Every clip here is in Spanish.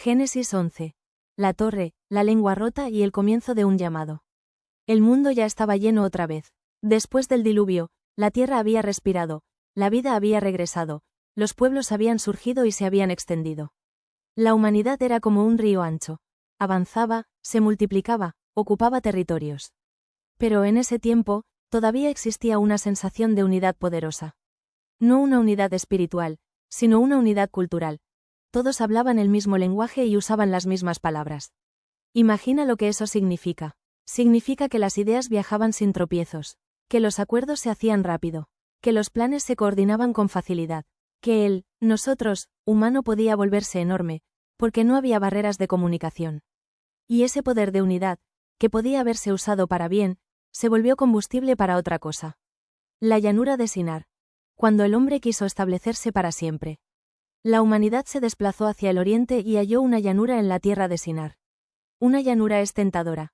Génesis 11. La torre, la lengua rota y el comienzo de un llamado. El mundo ya estaba lleno otra vez. Después del diluvio, la tierra había respirado, la vida había regresado, los pueblos habían surgido y se habían extendido. La humanidad era como un río ancho. Avanzaba, se multiplicaba, ocupaba territorios. Pero en ese tiempo, todavía existía una sensación de unidad poderosa. No una unidad espiritual, sino una unidad cultural. Todos hablaban el mismo lenguaje y usaban las mismas palabras. Imagina lo que eso significa. Significa que las ideas viajaban sin tropiezos, que los acuerdos se hacían rápido, que los planes se coordinaban con facilidad, que nosotros, humano podía volverse enorme, porque no había barreras de comunicación. Y ese poder de unidad, que podía haberse usado para bien, se volvió combustible para otra cosa. La llanura de Sinar. Cuando el hombre quiso establecerse para siempre. La humanidad se desplazó hacia el oriente y halló una llanura en la tierra de Sinar. Una llanura es tentadora.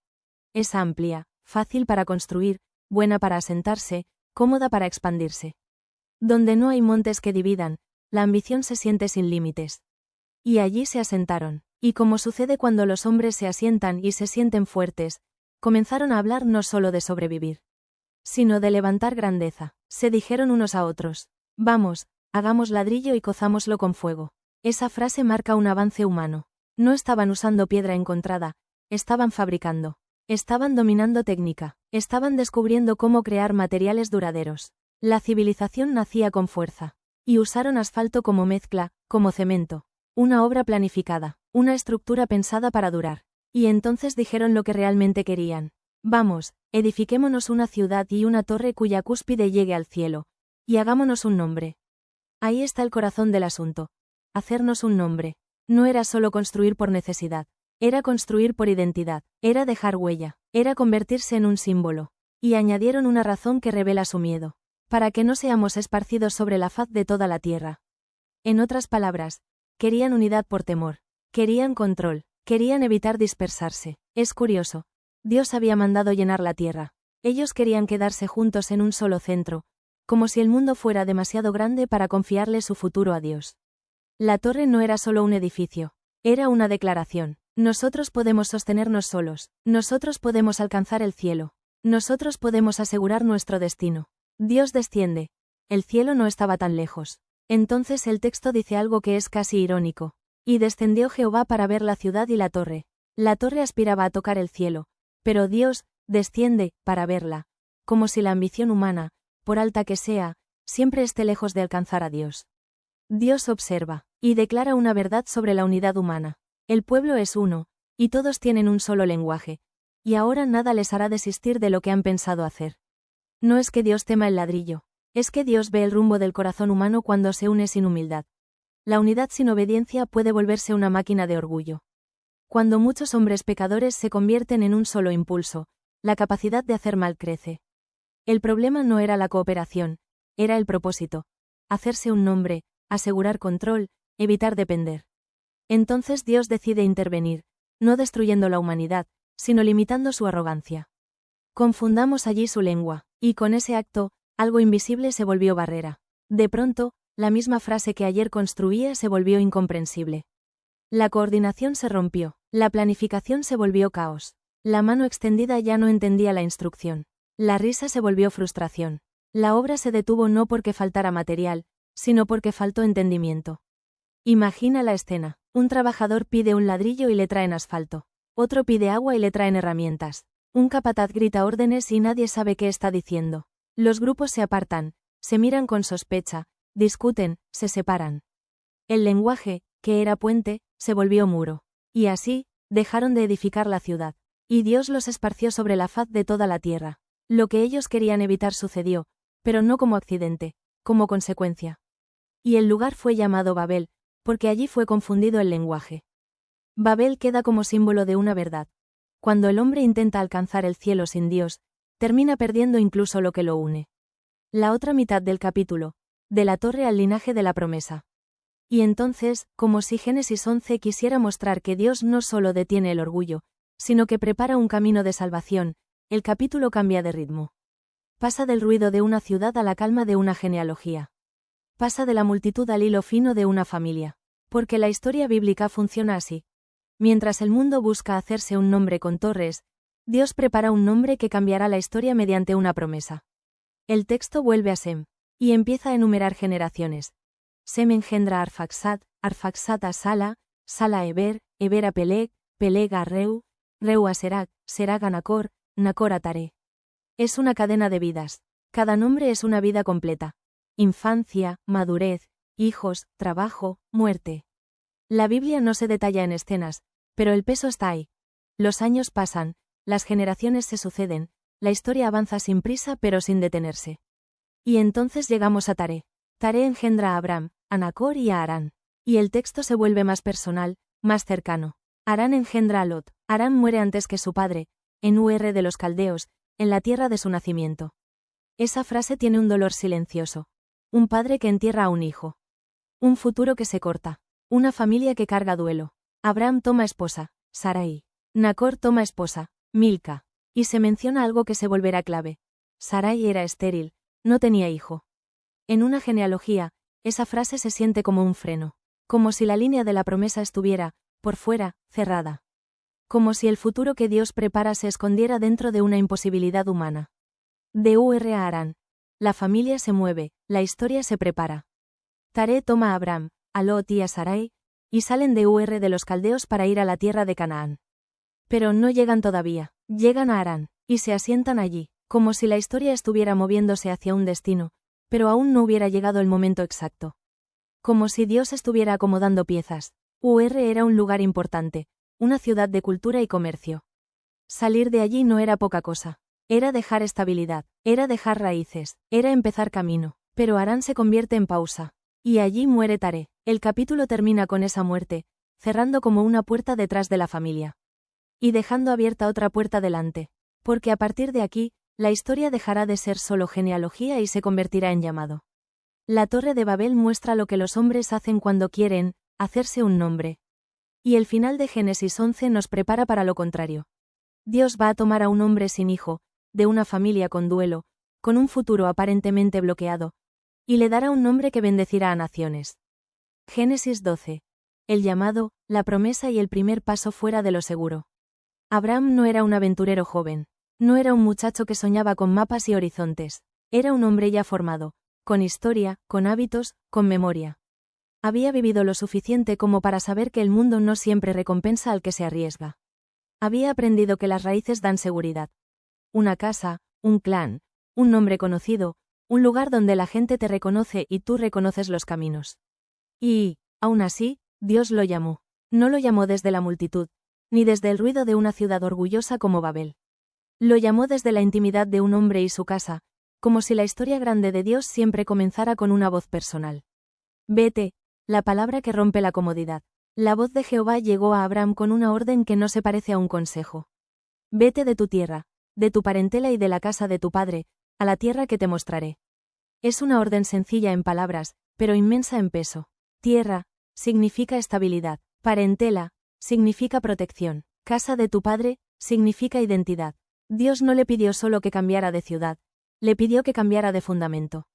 Es amplia, fácil para construir, buena para asentarse, cómoda para expandirse. Donde no hay montes que dividan, la ambición se siente sin límites. Y allí se asentaron, y como sucede cuando los hombres se asientan y se sienten fuertes, comenzaron a hablar no solo de sobrevivir, sino de levantar grandeza. Se dijeron unos a otros: vamos, hagamos ladrillo y cozámoslo con fuego. Esa frase marca un avance humano. No estaban usando piedra encontrada, estaban fabricando. Estaban dominando técnica, estaban descubriendo cómo crear materiales duraderos. La civilización nacía con fuerza. Y usaron asfalto como mezcla, como cemento. Una obra planificada, una estructura pensada para durar. Y entonces dijeron lo que realmente querían. Vamos, edifiquémonos una ciudad y una torre cuya cúspide llegue al cielo. Y hagámonos un nombre. Ahí está el corazón del asunto. Hacernos un nombre. No era solo construir por necesidad. Era construir por identidad. Era dejar huella. Era convertirse en un símbolo. Y añadieron una razón que revela su miedo. Para que no seamos esparcidos sobre la faz de toda la tierra. En otras palabras, querían unidad por temor. Querían control. Querían evitar dispersarse. Es curioso. Dios había mandado llenar la tierra. Ellos querían quedarse juntos en un solo centro, como si el mundo fuera demasiado grande para confiarle su futuro a Dios. La torre no era solo un edificio, era una declaración. Nosotros podemos sostenernos solos, nosotros podemos alcanzar el cielo, nosotros podemos asegurar nuestro destino. Dios desciende. El cielo no estaba tan lejos. Entonces el texto dice algo que es casi irónico. Y descendió Jehová para ver la ciudad y la torre. La torre aspiraba a tocar el cielo, pero Dios desciende para verla, como si la ambición humana, por alta que sea, siempre esté lejos de alcanzar a Dios. Dios observa, y declara una verdad sobre la unidad humana. El pueblo es uno, y todos tienen un solo lenguaje, y ahora nada les hará desistir de lo que han pensado hacer. No es que Dios tema el ladrillo, es que Dios ve el rumbo del corazón humano cuando se une sin humildad. La unidad sin obediencia puede volverse una máquina de orgullo. Cuando muchos hombres pecadores se convierten en un solo impulso, la capacidad de hacer mal crece. El problema no era la cooperación, era el propósito. Hacerse un nombre, asegurar control, evitar depender. Entonces Dios decide intervenir, no destruyendo la humanidad, sino limitando su arrogancia. Confundamos allí su lengua, y con ese acto, algo invisible se volvió barrera. De pronto, la misma frase que ayer construía se volvió incomprensible. La coordinación se rompió, la planificación se volvió caos. La mano extendida ya no entendía la instrucción. La risa se volvió frustración. La obra se detuvo no porque faltara material, sino porque faltó entendimiento. Imagina la escena. Un trabajador pide un ladrillo y le traen asfalto. Otro pide agua y le traen herramientas. Un capataz grita órdenes y nadie sabe qué está diciendo. Los grupos se apartan, se miran con sospecha, discuten, se separan. El lenguaje, que era puente, se volvió muro. Y así, dejaron de edificar la ciudad. Y Dios los esparció sobre la faz de toda la tierra. Lo que ellos querían evitar sucedió, pero no como accidente, como consecuencia. Y el lugar fue llamado Babel, porque allí fue confundido el lenguaje. Babel queda como símbolo de una verdad. Cuando el hombre intenta alcanzar el cielo sin Dios, termina perdiendo incluso lo que lo une. La otra mitad del capítulo, de la torre al linaje de la promesa. Y entonces, como si Génesis 11 quisiera mostrar que Dios no solo detiene el orgullo, sino que prepara un camino de salvación, el capítulo cambia de ritmo. Pasa del ruido de una ciudad a la calma de una genealogía. Pasa de la multitud al hilo fino de una familia. Porque la historia bíblica funciona así. Mientras el mundo busca hacerse un nombre con torres, Dios prepara un nombre que cambiará la historia mediante una promesa. El texto vuelve a Sem, y empieza a enumerar generaciones. Sem engendra a Arfaxad, Arfaxad a Sala, Sala a Eber, Eber a Peleg, Peleg a Reu, Reu a Serag, Serag a Nacor, Nacor a Taré. Es una cadena de vidas. Cada nombre es una vida completa. Infancia, madurez, hijos, trabajo, muerte. La Biblia no se detalla en escenas, pero el peso está ahí. Los años pasan, las generaciones se suceden, la historia avanza sin prisa pero sin detenerse. Y entonces llegamos a Taré. Taré engendra a Abram, a Nacor y a Harán. Y el texto se vuelve más personal, más cercano. Harán engendra a Lot. Harán muere antes que su padre, en Ur de los Caldeos, en la tierra de su nacimiento. Esa frase tiene un dolor silencioso. Un padre que entierra a un hijo. Un futuro que se corta. Una familia que carga duelo. Abram toma esposa, Sarai. Nacor toma esposa, Milca. Y se menciona algo que se volverá clave. Sarai era estéril, no tenía hijo. En una genealogía, esa frase se siente como un freno. Como si la línea de la promesa estuviera, por fuera, cerrada. Como si el futuro que Dios prepara se escondiera dentro de una imposibilidad humana. De Ur a Harán. La familia se mueve, la historia se prepara. Taré toma a Abram, a Lot y a Sarai, y salen de Ur de los Caldeos para ir a la tierra de Canaán. Pero no llegan todavía, llegan a Harán, y se asientan allí, como si la historia estuviera moviéndose hacia un destino, pero aún no hubiera llegado el momento exacto. Como si Dios estuviera acomodando piezas. Ur era un lugar importante, una ciudad de cultura y comercio. Salir de allí no era poca cosa. Era dejar estabilidad, era dejar raíces, era empezar camino, pero Harán se convierte en pausa. Y allí muere Taré. El capítulo termina con esa muerte, cerrando como una puerta detrás de la familia. Y dejando abierta otra puerta delante. Porque a partir de aquí, la historia dejará de ser solo genealogía y se convertirá en llamado. La Torre de Babel muestra lo que los hombres hacen cuando quieren, hacerse un nombre. Y el final de Génesis 11 nos prepara para lo contrario. Dios va a tomar a un hombre sin hijo, de una familia con duelo, con un futuro aparentemente bloqueado, y le dará un nombre que bendecirá a naciones. Génesis 12. El llamado, la promesa y el primer paso fuera de lo seguro. Abraham no era un aventurero joven, no era un muchacho que soñaba con mapas y horizontes, era un hombre ya formado, con historia, con hábitos, con memoria. Había vivido lo suficiente como para saber que el mundo no siempre recompensa al que se arriesga. Había aprendido que las raíces dan seguridad. Una casa, un clan, un nombre conocido, un lugar donde la gente te reconoce y tú reconoces los caminos. Y, aún así, Dios lo llamó. No lo llamó desde la multitud, ni desde el ruido de una ciudad orgullosa como Babel. Lo llamó desde la intimidad de un hombre y su casa, como si la historia grande de Dios siempre comenzara con una voz personal. Vete, la palabra que rompe la comodidad. La voz de Jehová llegó a Abraham con una orden que no se parece a un consejo. Vete de tu tierra, de tu parentela y de la casa de tu padre, a la tierra que te mostraré. Es una orden sencilla en palabras, pero inmensa en peso. Tierra, significa estabilidad. Parentela, significa protección. Casa de tu padre, significa identidad. Dios no le pidió solo que cambiara de ciudad, le pidió que cambiara de fundamento.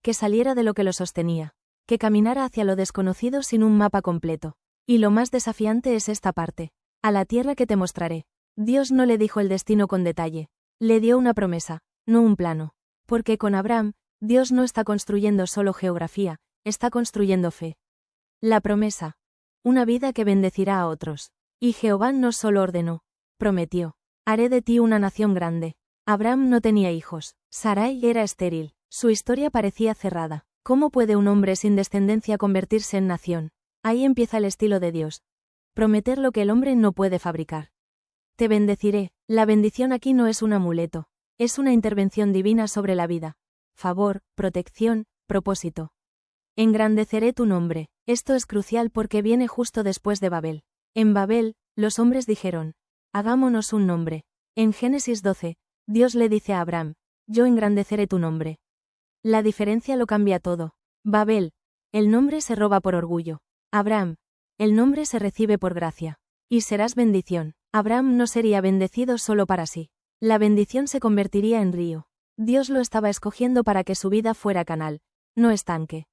Que saliera de lo que lo sostenía. Que caminara hacia lo desconocido sin un mapa completo. Y lo más desafiante es esta parte. A la tierra que te mostraré. Dios no le dijo el destino con detalle. Le dio una promesa, no un plano. Porque con Abraham, Dios no está construyendo solo geografía, está construyendo fe. La promesa. Una vida que bendecirá a otros. Y Jehová no solo ordenó, prometió. Haré de ti una nación grande. Abraham no tenía hijos. Sarai era estéril. Su historia parecía cerrada. ¿Cómo puede un hombre sin descendencia convertirse en nación? Ahí empieza el estilo de Dios. Prometer lo que el hombre no puede fabricar. Te bendeciré. La bendición aquí no es un amuleto. Es una intervención divina sobre la vida. Favor, protección, propósito. Engrandeceré tu nombre. Esto es crucial porque viene justo después de Babel. En Babel, los hombres dijeron, hagámonos un nombre. En Génesis 12, Dios le dice a Abraham, yo engrandeceré tu nombre. La diferencia lo cambia todo. Babel, el nombre se roba por orgullo. Abraham, el nombre se recibe por gracia. Y serás bendición. Abraham no sería bendecido solo para sí. La bendición se convertiría en río. Dios lo estaba escogiendo para que su vida fuera canal, no estanque.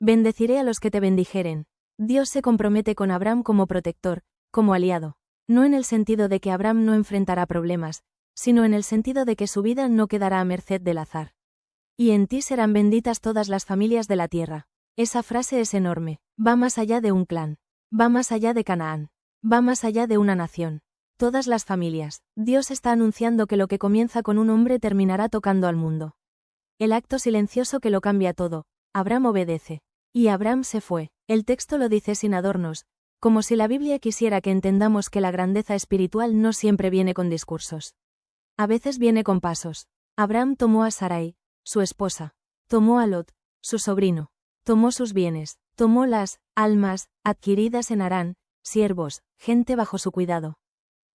Bendeciré a los que te bendijeren. Dios se compromete con Abraham como protector, como aliado. No en el sentido de que Abraham no enfrentará problemas, sino en el sentido de que su vida no quedará a merced del azar. Y en ti serán benditas todas las familias de la tierra. Esa frase es enorme, va más allá de un clan, va más allá de Canaán, va más allá de una nación. Todas las familias, Dios está anunciando que lo que comienza con un hombre terminará tocando al mundo. El acto silencioso que lo cambia todo. Abraham obedece. Y Abraham se fue. El texto lo dice sin adornos, como si la Biblia quisiera que entendamos que la grandeza espiritual no siempre viene con discursos. A veces viene con pasos. Abraham tomó a Sarai, su esposa. Tomó a Lot, su sobrino. Tomó sus bienes. Tomó las almas adquiridas en Harán, siervos, gente bajo su cuidado.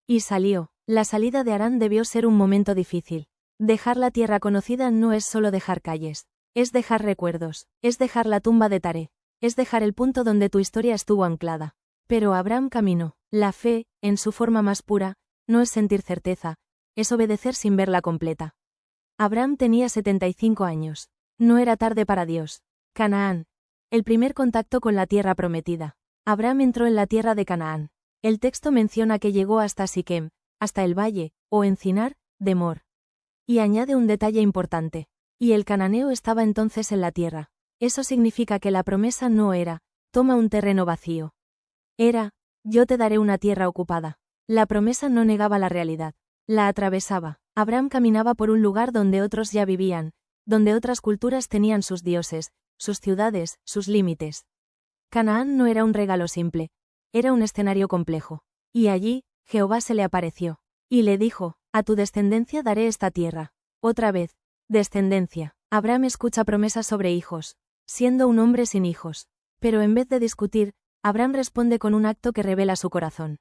Y salió. La salida de Harán debió ser un momento difícil. Dejar la tierra conocida no es solo dejar calles. Es dejar recuerdos. Es dejar la tumba de Taré. Es dejar el punto donde tu historia estuvo anclada. Pero Abraham caminó. La fe, en su forma más pura, no es sentir certeza, es obedecer sin verla completa. Abraham tenía 75 años. No era tarde para Dios. Canaán. El primer contacto con la tierra prometida. Abraham entró en la tierra de Canaán. El texto menciona que llegó hasta Siquem, hasta el valle, o encinar, de Mor. Y añade un detalle importante. Y el cananeo estaba entonces en la tierra. Eso significa que la promesa no era, toma un terreno vacío. Era, yo te daré una tierra ocupada. La promesa no negaba la realidad. La atravesaba. Abraham caminaba por un lugar donde otros ya vivían, donde otras culturas tenían sus dioses, sus ciudades, sus límites. Canaán no era un regalo simple. Era un escenario complejo. Y allí, Jehová se le apareció. Y le dijo, a tu descendencia daré esta tierra. Otra vez, descendencia. Abraham escucha promesas sobre hijos, siendo un hombre sin hijos. Pero en vez de discutir, Abraham responde con un acto que revela su corazón.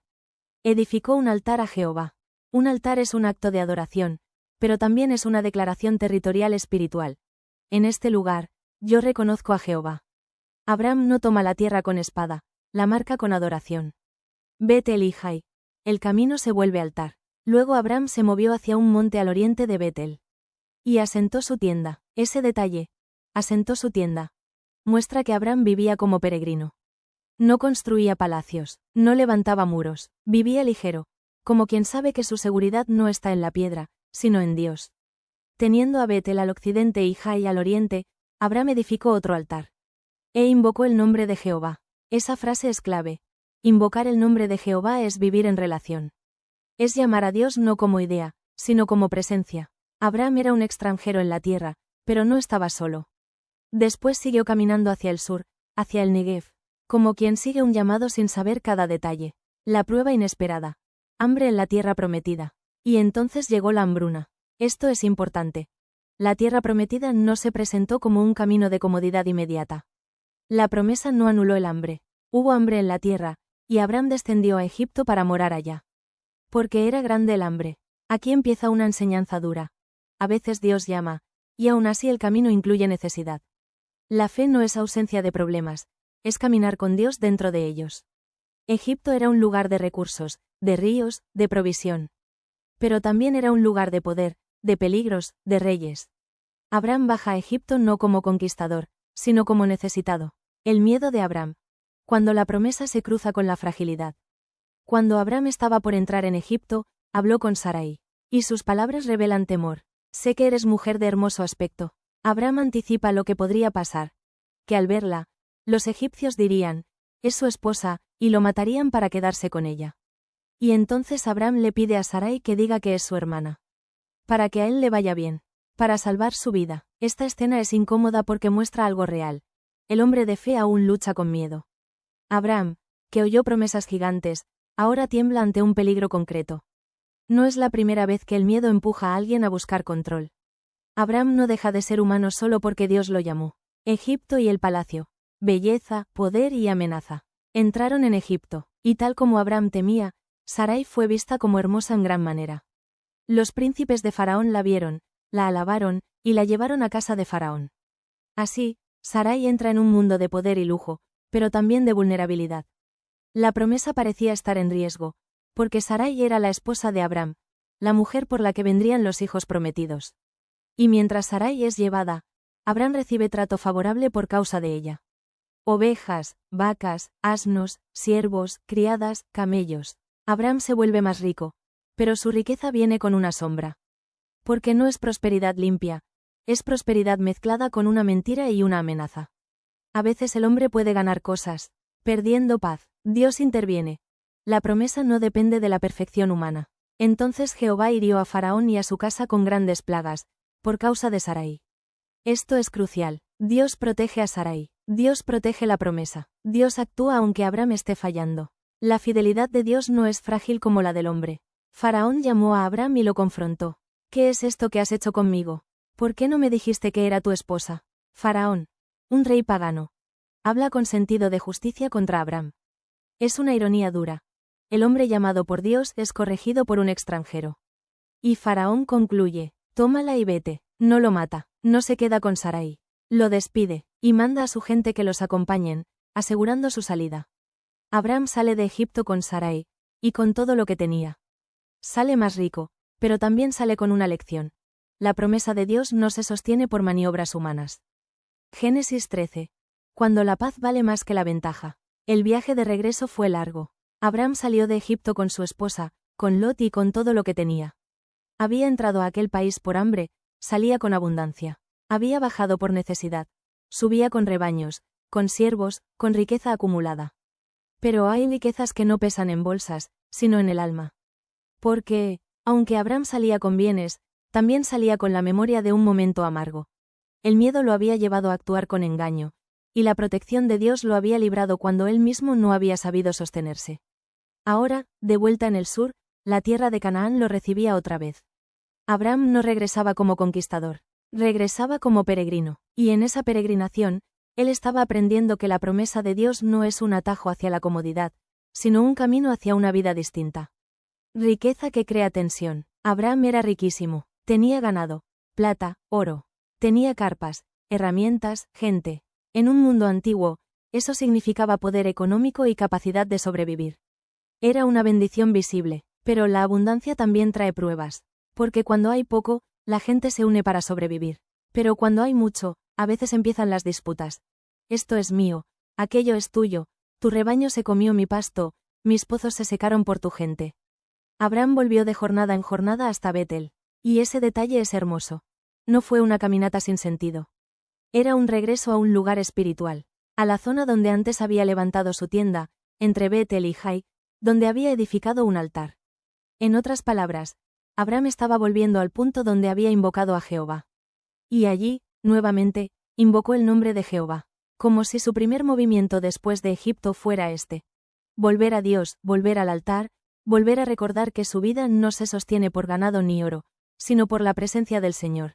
Edificó un altar a Jehová. Un altar es un acto de adoración, pero también es una declaración territorial espiritual. En este lugar, yo reconozco a Jehová. Abraham no toma la tierra con espada, la marca con adoración. Betel y Jai. El camino se vuelve altar. Luego Abraham se movió hacia un monte al oriente de Betel. Y asentó su tienda. Ese detalle. Asentó su tienda. Muestra que Abraham vivía como peregrino. No construía palacios, no levantaba muros, vivía ligero, como quien sabe que su seguridad no está en la piedra, sino en Dios. Teniendo a Betel al occidente y Jai al oriente, Abraham edificó otro altar. E invocó el nombre de Jehová. Esa frase es clave. Invocar el nombre de Jehová es vivir en relación. Es llamar a Dios no como idea, sino como presencia. Abraham era un extranjero en la tierra, pero no estaba solo. Después siguió caminando hacia el sur, hacia el Negev, como quien sigue un llamado sin saber cada detalle. La prueba inesperada. Hambre en la tierra prometida. Y entonces llegó la hambruna. Esto es importante. La tierra prometida no se presentó como un camino de comodidad inmediata. La promesa no anuló el hambre. Hubo hambre en la tierra, y Abraham descendió a Egipto para morar allá. Porque era grande el hambre. Aquí empieza una enseñanza dura. A veces Dios llama, y aún así el camino incluye necesidad. La fe no es ausencia de problemas, es caminar con Dios dentro de ellos. Egipto era un lugar de recursos, de ríos, de provisión. Pero también era un lugar de poder, de peligros, de reyes. Abraham baja a Egipto no como conquistador, sino como necesitado. El miedo de Abraham. Cuando la promesa se cruza con la fragilidad. Cuando Abraham estaba por entrar en Egipto, habló con Sarai. Y sus palabras revelan temor. Sé que eres mujer de hermoso aspecto. Abraham anticipa lo que podría pasar. Que al verla, los egipcios dirían, es su esposa, y lo matarían para quedarse con ella. Y entonces Abraham le pide a Sarai que diga que es su hermana. Para que a él le vaya bien. Para salvar su vida. Esta escena es incómoda porque muestra algo real. El hombre de fe aún lucha con miedo. Abraham, que oyó promesas gigantes, ahora tiembla ante un peligro concreto. No es la primera vez que el miedo empuja a alguien a buscar control. Abraham no deja de ser humano solo porque Dios lo llamó. Egipto y el palacio. Belleza, poder y amenaza. Entraron en Egipto, y tal como Abraham temía, Sarai fue vista como hermosa en gran manera. Los príncipes de Faraón la vieron, la alabaron, y la llevaron a casa de Faraón. Así, Sarai entra en un mundo de poder y lujo, pero también de vulnerabilidad. La promesa parecía estar en riesgo, porque Sarai era la esposa de Abraham, la mujer por la que vendrían los hijos prometidos. Y mientras Sarai es llevada, Abraham recibe trato favorable por causa de ella. Ovejas, vacas, asnos, siervos, criadas, camellos. Abraham se vuelve más rico. Pero su riqueza viene con una sombra. Porque no es prosperidad limpia. Es prosperidad mezclada con una mentira y una amenaza. A veces el hombre puede ganar cosas, perdiendo paz. Dios interviene. La promesa no depende de la perfección humana. Entonces Jehová hirió a Faraón y a su casa con grandes plagas, por causa de Sarai. Esto es crucial. Dios protege a Sarai. Dios protege la promesa. Dios actúa aunque Abraham esté fallando. La fidelidad de Dios no es frágil como la del hombre. Faraón llamó a Abraham y lo confrontó. ¿Qué es esto que has hecho conmigo? ¿Por qué no me dijiste que era tu esposa? Faraón, un rey pagano, habla con sentido de justicia contra Abraham. Es una ironía dura. El hombre llamado por Dios es corregido por un extranjero. Y Faraón concluye, tómala y vete. No lo mata, no se queda con Sarai. Lo despide, y manda a su gente que los acompañen, asegurando su salida. Abraham sale de Egipto con Sarai, y con todo lo que tenía. Sale más rico, pero también sale con una lección. La promesa de Dios no se sostiene por maniobras humanas. Génesis 13. Cuando la paz vale más que la ventaja. El viaje de regreso fue largo. Abraham salió de Egipto con su esposa, con Lot y con todo lo que tenía. Había entrado a aquel país por hambre, salía con abundancia. Había bajado por necesidad. Subía con rebaños, con siervos, con riqueza acumulada. Pero hay riquezas que no pesan en bolsas, sino en el alma. Porque, aunque Abraham salía con bienes, también salía con la memoria de un momento amargo. El miedo lo había llevado a actuar con engaño, y la protección de Dios lo había librado cuando él mismo no había sabido sostenerse. Ahora, de vuelta en el sur, la tierra de Canaán lo recibía otra vez. Abraham no regresaba como conquistador, regresaba como peregrino, y en esa peregrinación, él estaba aprendiendo que la promesa de Dios no es un atajo hacia la comodidad, sino un camino hacia una vida distinta. Riqueza que crea tensión. Abraham era riquísimo, tenía ganado, plata, oro, tenía carpas, herramientas, gente. En un mundo antiguo, eso significaba poder económico y capacidad de sobrevivir. Era una bendición visible, pero la abundancia también trae pruebas. Porque cuando hay poco, la gente se une para sobrevivir. Pero cuando hay mucho, a veces empiezan las disputas. Esto es mío, aquello es tuyo, tu rebaño se comió mi pasto, mis pozos se secaron por tu gente. Abraham volvió de jornada en jornada hasta Betel. Y ese detalle es hermoso. No fue una caminata sin sentido. Era un regreso a un lugar espiritual. A la zona donde antes había levantado su tienda, entre Betel y Jai, donde había edificado un altar. En otras palabras, Abraham estaba volviendo al punto donde había invocado a Jehová. Y allí, nuevamente, invocó el nombre de Jehová, como si su primer movimiento después de Egipto fuera este. Volver a Dios, volver al altar, volver a recordar que su vida no se sostiene por ganado ni oro, sino por la presencia del Señor.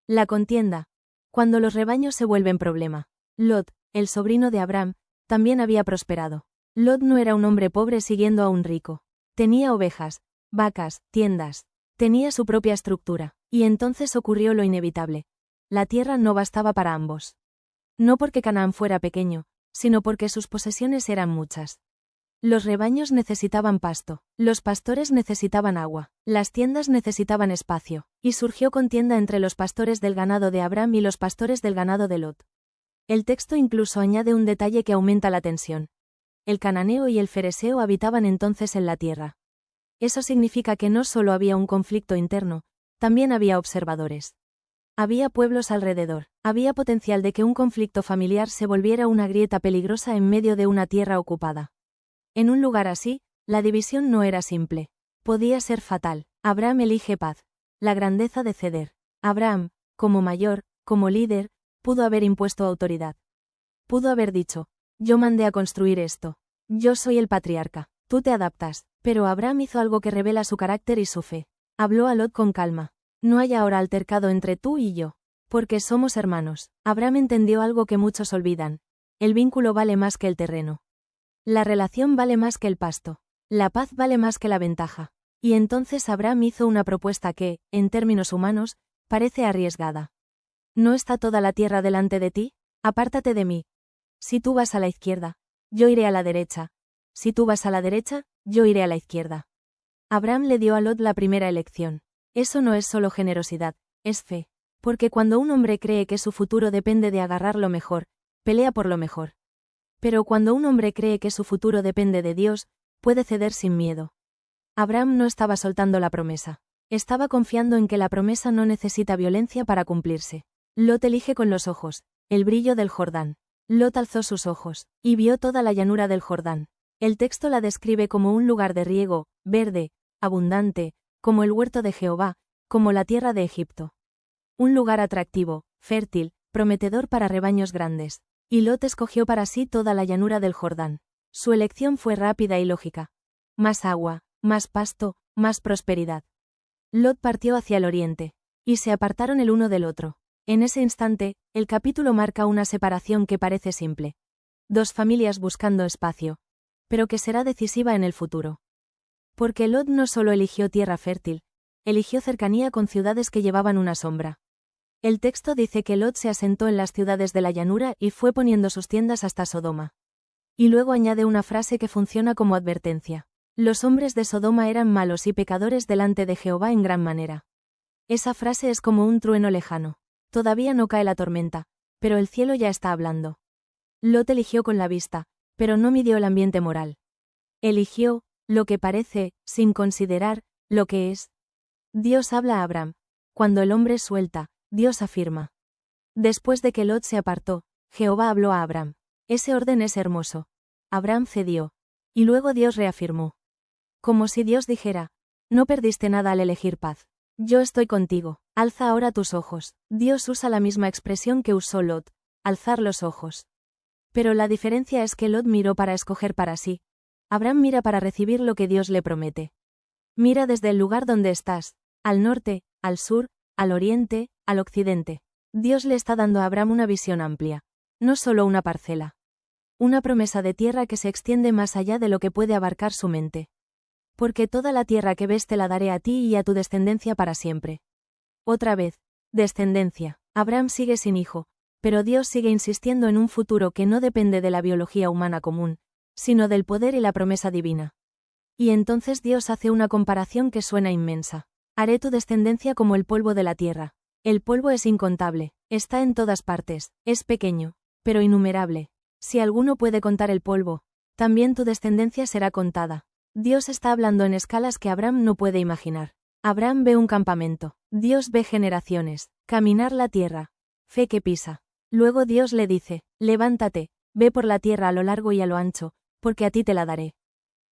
La contienda. Cuando los rebaños se vuelven problema. Lot, el sobrino de Abraham, también había prosperado. Lot no era un hombre pobre siguiendo a un rico. Tenía ovejas, vacas, tiendas. Tenía su propia estructura. Y entonces ocurrió lo inevitable. La tierra no bastaba para ambos. No porque Canaán fuera pequeño, sino porque sus posesiones eran muchas. Los rebaños necesitaban pasto, los pastores necesitaban agua, las tiendas necesitaban espacio, y surgió contienda entre los pastores del ganado de Abraham y los pastores del ganado de Lot. El texto incluso añade un detalle que aumenta la tensión. El cananeo y el fereseo habitaban entonces en la tierra. Eso significa que no solo había un conflicto interno, también había observadores. Había pueblos alrededor, había potencial de que un conflicto familiar se volviera una grieta peligrosa en medio de una tierra ocupada. En un lugar así, la división no era simple. Podía ser fatal. Abraham elige paz. La grandeza de ceder. Abraham, como mayor, como líder, pudo haber impuesto autoridad. Pudo haber dicho, yo mandé a construir esto. Yo soy el patriarca. Tú te adaptas. Pero Abraham hizo algo que revela su carácter y su fe. Habló a Lot con calma. No hay ahora altercado entre tú y yo. Porque somos hermanos. Abraham entendió algo que muchos olvidan. El vínculo vale más que el terreno. La relación vale más que el pasto. La paz vale más que la ventaja. Y entonces Abraham hizo una propuesta que, en términos humanos, parece arriesgada. ¿No está toda la tierra delante de ti? Apártate de mí. Si tú vas a la izquierda, yo iré a la derecha. Si tú vas a la derecha, yo iré a la izquierda. Abraham le dio a Lot la primera elección. Eso no es solo generosidad, es fe. Porque cuando un hombre cree que su futuro depende de agarrar lo mejor, pelea por lo mejor. Pero cuando un hombre cree que su futuro depende de Dios, puede ceder sin miedo. Abraham no estaba soltando la promesa. Estaba confiando en que la promesa no necesita violencia para cumplirse. Lot elige con los ojos, el brillo del Jordán. Lot alzó sus ojos, y vio toda la llanura del Jordán. El texto la describe como un lugar de riego, verde, abundante, como el huerto de Jehová, como la tierra de Egipto. Un lugar atractivo, fértil, prometedor para rebaños grandes. Y Lot escogió para sí toda la llanura del Jordán. Su elección fue rápida y lógica. Más agua, más pasto, más prosperidad. Lot partió hacia el oriente. Y se apartaron el uno del otro. En ese instante, el capítulo marca una separación que parece simple. Dos familias buscando espacio. Pero que será decisiva en el futuro. Porque Lot no solo eligió tierra fértil, eligió cercanía con ciudades que llevaban una sombra. El texto dice que Lot se asentó en las ciudades de la llanura y fue poniendo sus tiendas hasta Sodoma. Y luego añade una frase que funciona como advertencia. Los hombres de Sodoma eran malos y pecadores delante de Jehová en gran manera. Esa frase es como un trueno lejano. Todavía no cae la tormenta, pero el cielo ya está hablando. Lot eligió con la vista, pero no midió el ambiente moral. Eligió lo que parece, sin considerar lo que es. Dios habla a Abraham. Cuando el hombre suelta, Dios afirma. Después de que Lot se apartó, Jehová habló a Abraham. Ese orden es hermoso. Abraham cedió. Y luego Dios reafirmó. Como si Dios dijera, no perdiste nada al elegir paz. Yo estoy contigo. Alza ahora tus ojos. Dios usa la misma expresión que usó Lot, alzar los ojos. Pero la diferencia es que Lot miró para escoger para sí. Abraham mira para recibir lo que Dios le promete. Mira desde el lugar donde estás, al norte, al sur, al oriente, al occidente. Dios le está dando a Abraham una visión amplia. No solo una parcela. Una promesa de tierra que se extiende más allá de lo que puede abarcar su mente. Porque toda la tierra que ves te la daré a ti y a tu descendencia para siempre. Otra vez, descendencia. Abraham sigue sin hijo, pero Dios sigue insistiendo en un futuro que no depende de la biología humana común, sino del poder y la promesa divina. Y entonces Dios hace una comparación que suena inmensa. Haré tu descendencia como el polvo de la tierra. El polvo es incontable, está en todas partes, es pequeño, pero innumerable. Si alguno puede contar el polvo, también tu descendencia será contada. Dios está hablando en escalas que Abraham no puede imaginar. Abraham ve un campamento. Dios ve generaciones. Caminar la tierra. Fe que pisa. Luego Dios le dice, levántate, ve por la tierra a lo largo y a lo ancho, porque a ti te la daré.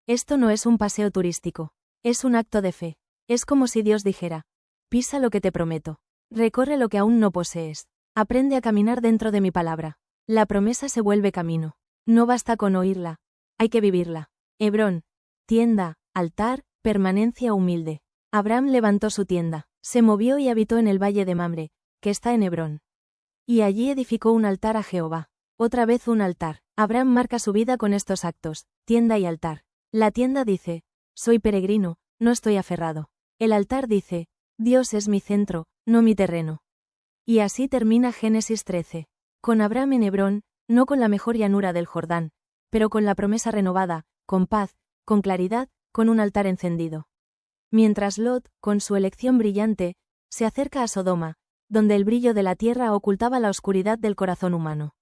Esto no es un paseo turístico. Es un acto de fe. Es como si Dios dijera, pisa lo que te prometo. Recorre lo que aún no posees. Aprende a caminar dentro de mi palabra. La promesa se vuelve camino. No basta con oírla. Hay que vivirla. Hebrón. Tienda, altar, permanencia humilde. Abraham levantó su tienda, se movió y habitó en el valle de Mamre, que está en Hebrón. Y allí edificó un altar a Jehová. Otra vez un altar. Abraham marca su vida con estos actos, tienda y altar. La tienda dice, soy peregrino, no estoy aferrado. El altar dice, Dios es mi centro, no mi terreno. Y así termina Génesis 13. Con Abraham en Hebrón, no con la mejor llanura del Jordán, pero con la promesa renovada, con paz, con claridad, con un altar encendido. Mientras Lot, con su elección brillante, se acerca a Sodoma, donde el brillo de la tierra ocultaba la oscuridad del corazón humano.